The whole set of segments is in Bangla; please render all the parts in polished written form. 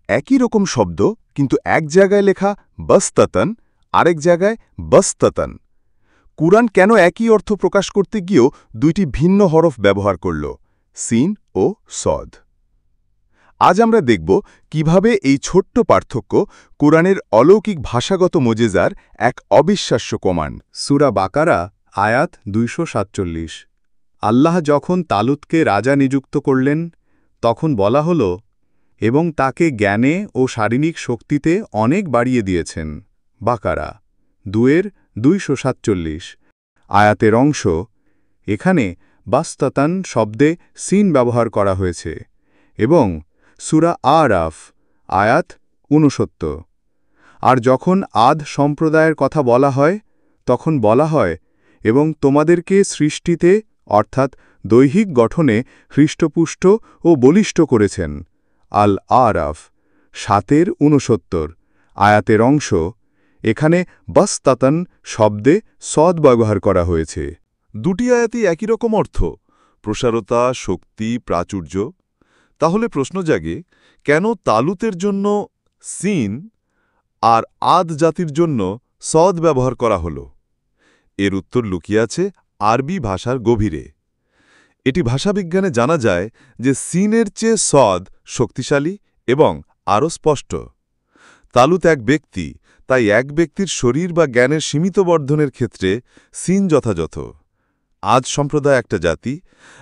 একই রকম শব্দ কিন্তু এক জায়গায় লেখা বস্ততন, আরেক জায়গায় বস্ততন। কুরআন কেন একই অর্থ প্রকাশ করতে গিয়েও দুইটি ভিন্ন হরফ ব্যবহার করল, সিন ও সদ? আজ আমরা দেখব কিভাবে এই ছোট্ট পার্থক্য কুরআনের অলৌকিক ভাষাগত মোজেজার এক অবিশ্বাস্য প্রমাণ। সূরা বাকারা আয়াত 247। আল্লাহ যখন তালুতকে রাজা নিযুক্ত করলেন তখন বলা হল, এবং তাকে জ্ঞানে ও শারীরিক শক্তিতে অনেক বাড়িয়ে দিয়েছেন। বাকারা 2:247। আয়াতের অংশ এখানে বাস্ততান শব্দে সিন ব্যবহার করা হয়েছে এবং সূরা আরাফ আয়াত 69। আর যখন আদ সম্প্রদায়ের কথা বলা হয় তখন বলা হয়, এবং তোমাদেরকে সৃষ্টিতে অর্থাৎ দৈহিক গঠনে হৃষ্টপুষ্ট ও বলিষ্ঠ করেছেন। আল আরাফ 7:69। আয়াতের অংশ এখানে বাস্তাতান শব্দে সদ ব্যবহার করা হয়েছে। দুটি আয়াতই একই রকম অর্থ, প্রসারতা, শক্তি, প্রাচুর্য। তাহলে প্রশ্ন জাগে, কেন তালুতের জন্য সিন আর আদ জাতির জন্য সদ ব্যবহার করা হল? এর উত্তর লুকিয়ে আছে আরবি ভাষার গভীরে। এটি ভাষাবিজ্ঞানে জানা যায় যে সিনের চেয়ে সদ শক্তিশালী এবং আরও স্পষ্ট। তালুত এক ব্যক্তি, তাই এক ব্যক্তির শরীর বা জ্ঞানের সীমিত বর্ধনের ক্ষেত্রে সিন যথাযথ। আদ সম্প্রদায় একটা জাতি,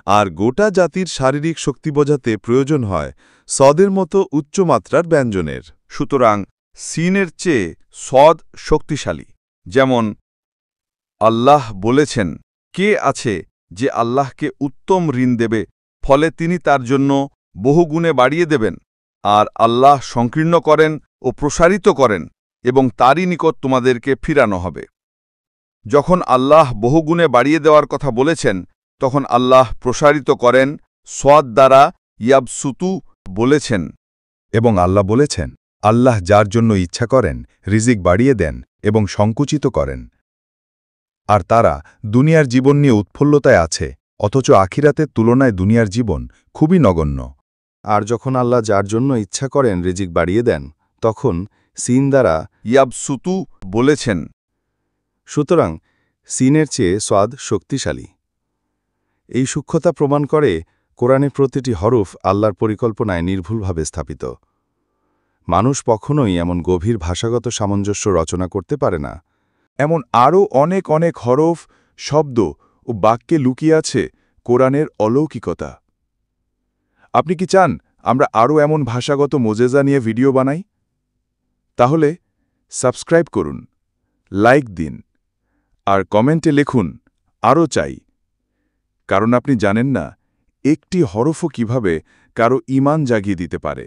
আর গোটা জাতির শারীরিক শক্তি বোঝাতে প্রয়োজন হয় সদের মতো উচ্চমাত্রার ব্যঞ্জনের। সুতরাং সিনের চেয়ে সদ শক্তিশালী। যেমন আল্লাহ বলেছেন, কে আছে যে আল্লাহকে উত্তম ঋণ দেবে, ফলে তিনি তার জন্য বহুগুণে বাড়িয়ে দেবেন, আর আল্লাহ সংকীর্ণ করেন ও প্রসারিত করেন, এবং তারই নিকট তোমাদেরকে ফিরানো হবে। যখন আল্লাহ বহুগুণে বাড়িয়ে দেওয়ার কথা বলেছেন, তখন আল্লাহ প্রসারিত করেন সদ দ্বারা ইয়াবসুতু বলেছেন। এবং আল্লাহ বলেছেন, আল্লাহ যার জন্য ইচ্ছা করেন রিজিক বাড়িয়ে দেন এবং সংকুচিত করেন। আর তারা দুনিয়ার জীবন নিয়ে উৎফুল্লতায় আছে, অথচ আখিরাতের তুলনায় দুনিয়ার জীবন খুবই নগণ্য। আর যখন আল্লাহ যার জন্য ইচ্ছা করেন রিজিক বাড়িয়ে দেন, তখন সিন দ্বারা ইয়াবসুতু বলেছেন। সুতরাং সিনের চেয়ে সদ শক্তিশালী। এই সূক্ষ্মতা প্রমাণ করে কোরআনের প্রতিটি হরফ আল্লাহর পরিকল্পনায় নির্ভুলভাবে স্থাপিত। মানুষ কখনোই এমন গভীর ভাষাগত সামঞ্জস্য রচনা করতে পারে না। এমন আরও অনেক অনেক হরফ, শব্দ ও বাক্যে লুকিয়ে আছে কোরআনের অলৌকিকতা। আপনি কি চান আমরা আরও এমন ভাষাগত মোজেজা নিয়ে ভিডিও বানাই? তাহলে সাবস্ক্রাইব করুন, লাইক দিন, আর কমেন্টে লিখুন আরও চাই। কারণ আপনি জানেন না একটি হরফও কিভাবে কারো ঈমান জাগিয়ে দিতে পারে।